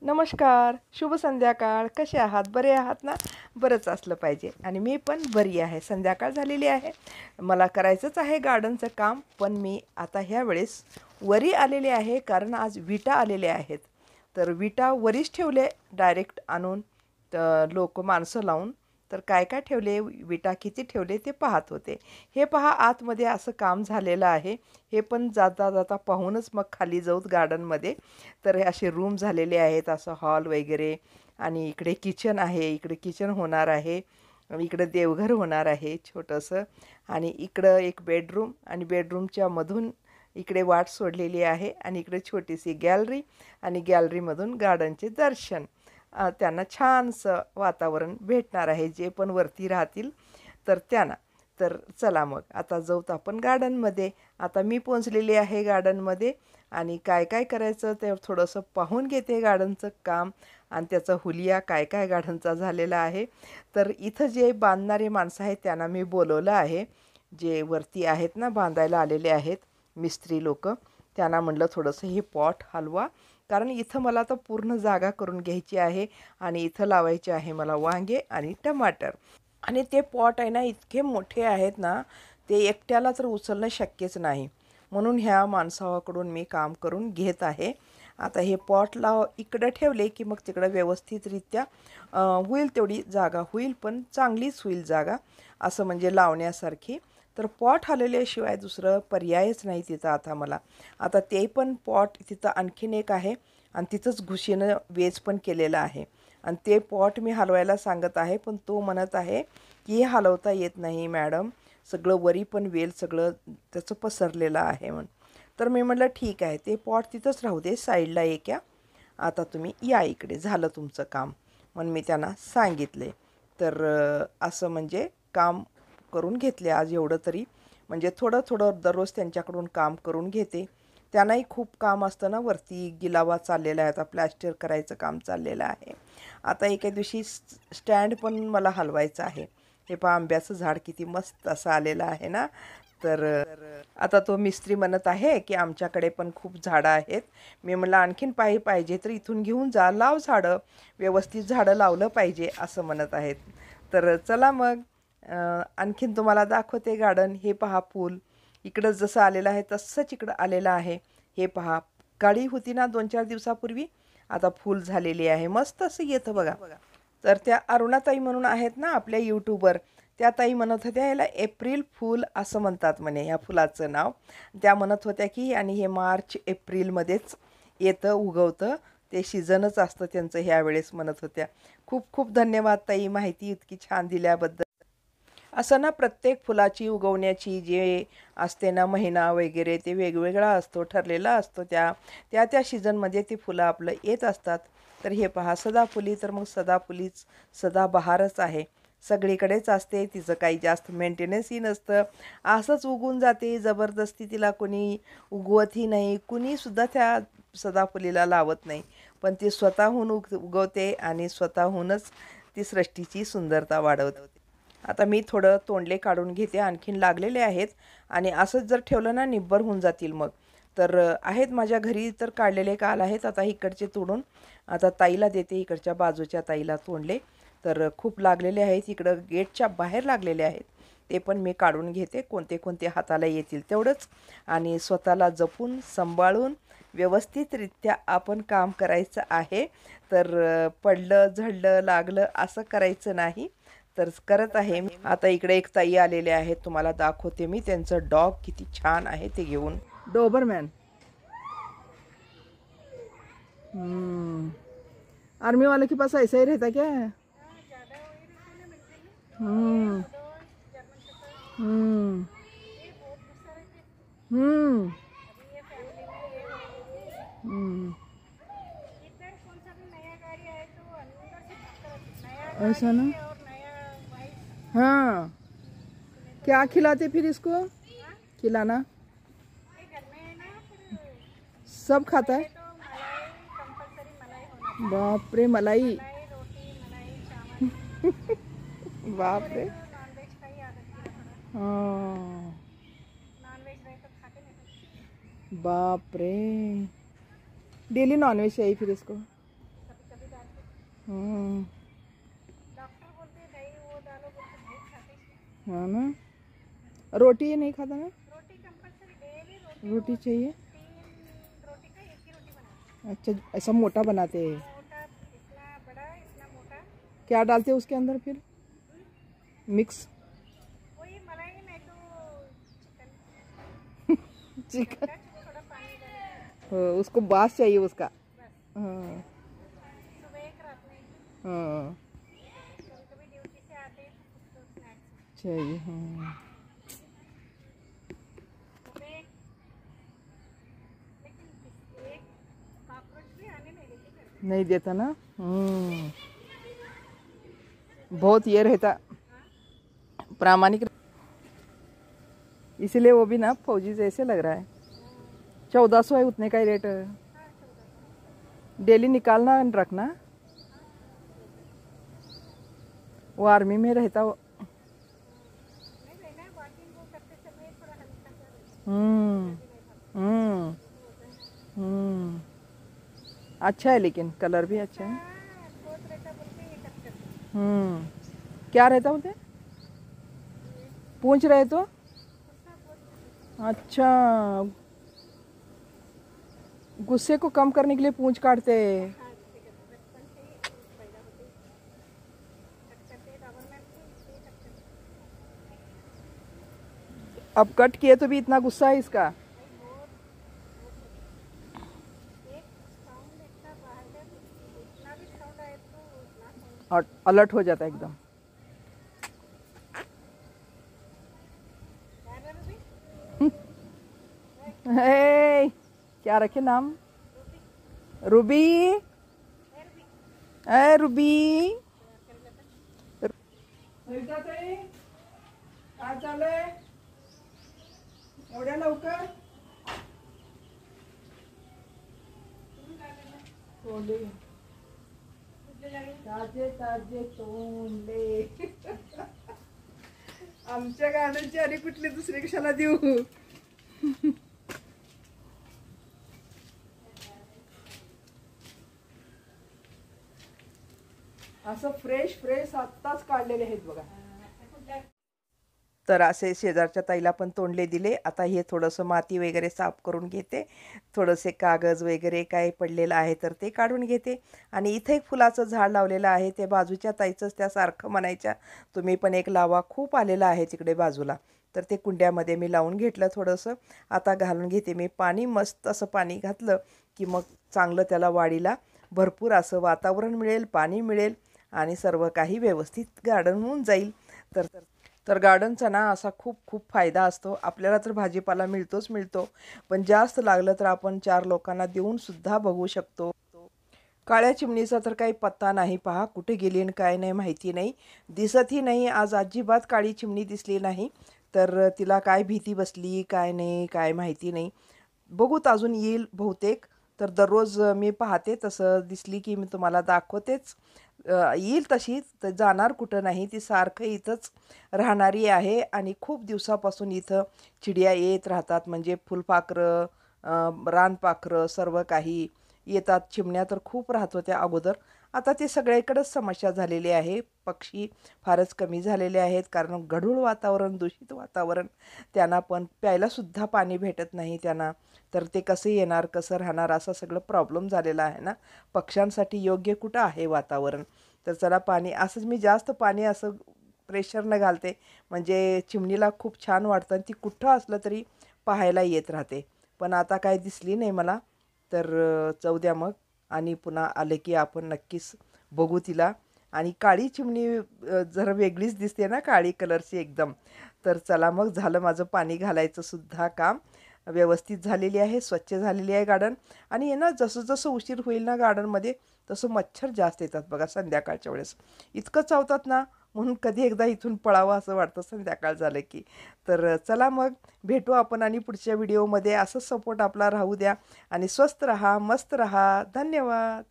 नमस्कार, शुभ संध्याकाळ. कसे आहात? बरे आहात ना? बरंच असलं पाहिजे. आणि मी पण बरी आहे. संध्याकाळ झालेली आहे. मला करायचंच आहे गार्डनचं काम, पण मी आता ह्या वेळेस वरी आलेले आहे, कारण आज विटा आलेले आहेत. तर विटा वरीच ठेवले डायरेक्ट आणून, तर लोक माणसं लावून. तर काय काय ठेवले, विटा किती ठेवले ते पाहत होते. हे पहा, आतमध्ये असं काम झालेलं आहे. हे पण जाता जाता पाहूनच मग खाली जाऊत गार्डनमध्ये. तर हे असे रूम झालेले आहेत, असं हॉल वगैरे. आणि इकडे किचन आहे, इकडे किचन होणार आहे. इकडे देवघर होणार आहे छोटंसं. आणि इकडं एक बेडरूम, आणि बेडरूमच्या मधून इकडे वाट सोडलेली आहे. आणि इकडे छोटीशी गॅलरी, आणि गॅलरीमधून गार्डनचे दर्शन. त्यांना छानसं वातावरण भेटणार आहे, जे पण वरती राहतील तर त्यांना. तर चला मग आता जाऊत आपण गार्डनमध्ये. आता मी पोहोचलेली आहे गार्डनमध्ये. आणि काय काय करायचं ते थोडंसं पाहून घेते गार्डनचं काम, आणि त्याचा हुलिया काय काय गार्डनचा झालेला आहे. तर इथं जे बांधणारे माणसं आहेत त्यांना मी बोलवलं आहे. जे वरती आहेत ना, बांधायला आलेले आहेत मिस्त्री लोक, त्यांना म्हटलं थोडंसं हे पॉट हलवा, कारण इथं मला तर पूर्ण जागा करून घ्यायची आहे. आणि इथं लावायचे आहे मला वांगे आणि टमाटर. आणि ते पॉट आहे ना, इतके मोठे आहेत ना, ते एकट्याला तर उचलणं शक्यच नाही. म्हणून ह्या माणसाकडून मी काम करून घेत आहे. आता हे पॉटला इकडं ठेवले की मग तिकडं व्यवस्थितरित्या होईल, तेवढी जागा होईल, पण चांगलीच होईल जागा, असं म्हणजे लावण्यासारखी. तर पॉट हलवल्याशिवाय दुसरं पर्यायच नाही तिथं आता मला. आता ते पण पॉट तिथं आणखीन एक आहे, आणि तिथंच घुशीनं वेज पण केलेलं आहे. आणि ते पॉट मी हलवायला सांगत आहे, पण तो म्हणत आहे की हे हलवता येत नाही मॅडम, सगळं वरी पण वेल सगळं त्याचं पसरलेलं आहे म्हणून. तर मी म्हटलं ठीक आहे, ते पॉट तिथंच राहू दे साईडला एक या. आता तुम्ही या इकडे, झालं तुमचं काम म्हणून मी त्यांना सांगितले. तर असं म्हणजे काम करून घेतले आज एवढं तरी. म्हणजे थोडं थोडं दररोज त्यांच्याकडून काम करून घेते. त्यांनाही खूप काम असतं ना, वरती गिलावा चाललेला आहे, आता प्लॅस्टर करायचं काम चाललेलं आहे. आता एके दिवशी स्टँड पण मला हलवायचं आहे. हे पहा, आंब्याचं झाड किती मस्त असं आलेलं आहे ना. तर आता तो मिस्त्री म्हणत आहे की आमच्याकडे पण खूप झाडं आहेत. मी म्हटलं आणखीन पाहिजे तर इथून घेऊन जा, लाव झाडं, व्यवस्थित झाडं लावलं पाहिजे असं म्हणत आहेत. तर चला मग आणखीन तुम्हाला दाखवते गार्डन. हे पहा, फूल इकडं जसं आलेलं आहे तसंच इकडं आलेलं आहे. हे पहा, काळी होती ना 2-4 दिवसापूर्वी, आता फूल झालेली आहे, मस्त असं येतं बघा. तर त्या अरुणाताई म्हणून आहेत ना आपल्या यूट्यूबर, त्या ताई म्हणत होत्या ह्याला एप्रिल फूल असं म्हणतात म्हणे, ह्या फुलाचं नाव. त्या म्हणत होत्या की आणि हे मार्च एप्रिलमध्येच येतं, उगवतं, ते सीझनच असतं त्यांचं ह्यावेळेस म्हणत होत्या. खूप खूप धन्यवाद ताई, माहिती इतकी छान दिल्याबद्दल. असं ना, प्रत्येक फुलाची उगवण्याची जे असते ना महिना वगैरे, ते वेगवेगळा असतो, ठरलेला असतो. त्या सीझनमध्ये ती फुलं आपलं येत असतात. तर हे पहा, सदाफुली तर मग सदाफुलीच सदाबहारच आहे, सगळीकडेच असते. तिचं काही जास्त मेंटेनन्सही नसतं, असंच उगून जाते. जबरदस्ती तिला कोणी उगवतही नाही, कुणीसुद्धा त्या सदाफुलीला लावत नाही. पण ती स्वतःहून उगवते, आणि स्वतःहूनच ती सृष्टीची सुंदरता वाढवते. आता मी थोडं तोंडले काढून घेते, आणखीन लागलेले आहेत. आणि असंच जर ठेवलं ना, निब्बर होऊन जातील मग. तर आहेत माझ्या घरी तर काढलेले काल आहेत, आता इकडचे तोडून आता ताईला देते, इकडच्या बाजूच्या ताईला तोंडले. तर खूप लागलेले आहेत, इकडं गेटच्या बाहेर लागलेले आहेत, ते पण मी काढून घेते. कोणते कोणते हाताला येतील तेवढंच. आणि स्वतःला जपून सांभाळून व्यवस्थितरित्या आपण काम करायचं आहे. तर पडलं झडलं लागलं असं करायचं नाही. तर करत आहे मी. आता इकडे एक ताई आलेले आहेत, तुम्हाला दाखवते मी. त्यांचं डॉग किती छान आहे ते घेऊन. डोबरमॅन. आर्मी वाले के पास ऐसा ही रहता क्या? हम्म हम्म हम्म हम्म ऐसा ना। हाँ, क्या खिलाते फिर इसको? खिलाना सब खाता है? बाप रे, मलाई। बाप रे। हाँ, बाप रे, डेली नॉनवेज चाहिए फिर इसको? डॉक्टर बोलते दही वो डालो, बोलते नहीं खाते। हाँ ना, रोटी नहीं खाता ना? रोटी कंपलसरी, डेली रोटी चाहिए। 3 रोटी का 1 ही रोटी बनाते। अच्छा, ऐसा मोटा बनाते हैं? मोटा, इतना बड़ा इतना मोटा। क्या डालते हैं उसके अंदर फिर? मिक्स वही मलाई, नहीं तो चिकन। थोड़ा पानी डालते, उसको बास चाहिए उसका। हाँ सुबह एक रात में। हाँ कभी ड्यूटी से आते हैं तो स्नैक्स चाहिए। हाँ लेकिन एक कॉकरोच भी आने नहीं देता ना। बहुत ये रहता प्रामाणिक, इसीलिए वो भी ना फौजी जैसे लग रहा है। 1400 है, उतने का ही रेट है। डेली निकालना रखना। वो आर्मी में रहता वो। हम्म हम्म अच्छा है, लेकिन कलर भी अच्छा है। क्या रहता बोलते? पूछ रहे तो? अच्छा, गुस्से को कम करने के लिए पूंछ काटते। अब कट किए तो भी इतना गुस्सा है इसका। और अलर्ट हो जाता है एकदम। हे, क्या रखे नाम? रूबी। ए रूबी, काय चाललंय एवढ्या लवकर? ताजे ताजे तोंडले आमच्या गार्डनची आणि कुठली दुसरी कशाला देऊ? असं फ्रेश फ्रेश आत्ताच काढलेले आहेत बघा। तर असे शेजारच्या ताईला पण तोंडले दिले। आता हे थोडंसं माती वगैरे साफ करून घेते, थोडेसे कागद वगैरे काय पडलेलं आहे तर ते काढून घेते। आणि इथे एक फुलाचं झाड लावलेलं आहे, ते बाजूच्या ताईचंच त्या सारखं म्हणायच्या तुम्ही पण एक लावा, खूप आलेलं आहे तिकडे बाजूला। तर ते कुंड्यामध्ये मी लावून घेतलं थोडंसं। आता घालून घेते मी पाणी, मस्त असं पाणी घातलं की मग चांगलं त्याला वाढीला भरपूर असं वातावरण मिळेल, पाणी मिळेल आणि सर्व काही व्यवस्थित गार्डन होऊन जाईल। तर गार्डनचा ना असा खूप खूप फायदा असतो। आपल्याला तर भाजीपाला मिळतो, पण जास्त लागलं तर आपण 4 लोकांना देऊन सुद्धा बघू शकतो। काळ्या चिमणीचा तर काही पत्ता नाही, पहा कुठे गेली आणि काय नाही माहिती नाही, दिसतही नाही। आज अजिबात काळी चिमणी दिसली नाही, तर तिला काय भीती बसली काय नाही काय माहिती नाही। बघूत अजून येईल बहुतेक, तर दररोज मी पाहते, तसं दिसली की मी तुम्हाला दाखवतेच। येईल तशी, तर जाणार कुठं नाही, ती सारखं इथंच राहणारी आहे। आणि खूप दिवसापासून इथं चिडिया येत राहतात, म्हणजे फुलपाखरं, रानपाखरं सर्व काही येतात। चिमण्या तर खूप राहत होत्या अगोदर, आता ते सगळीकडेच समस्या झालेली आहे। पक्षी फारच कमी झालेले आहेत, कारण गढूळ वातावरण, दूषित वातावरण, त्यांना पण प्यायलासुद्धा पाणी भेटत नाही त्यांना, तर ते कसे येणार, कसं राहणार, असा सगळं प्रॉब्लेम झालेला आहे ना। पक्ष्यांसाठी योग्य कुठं आहे वातावरण? तर चला पाणी असंच मी जास्त पाणी असं प्रेशरनं घालते, म्हणजे चिमणीला खूप छान वाटतं आणि ती कुठं असलं तरी पाहायला येत राहते। पण आता काय दिसली नाही मला, तर जाऊ द्या मग, आणि पुन्हा आले की आपण नक्कीच बघू तिला। आणि काळी चिमणी जरा वेगळीच दिसते ना, काळी कलरची एकदम। तर चला मग, झालं माझं पाणी घालायचं सुद्धा काम, व्यवस्थित झालेली आहे, स्वच्छ झालेली आहे गार्डन। आणि ना जसं जसं उशीर होईल ना गार्डनमध्ये, तसं मच्छर जास्त येतात बघा संध्याकाळच्या वेळेस, इतकं चावतात ना, म्हणून कधी एकदा इथून पळावं असं वाटतं संध्याकाळ झालं की। तर चला मग, भेटू आपण आणि पुढच्या व्हिडिओमध्ये। असंच सपोर्ट आपला राहू द्या आणि स्वस्त रहा, मस्त रहा। धन्यवाद।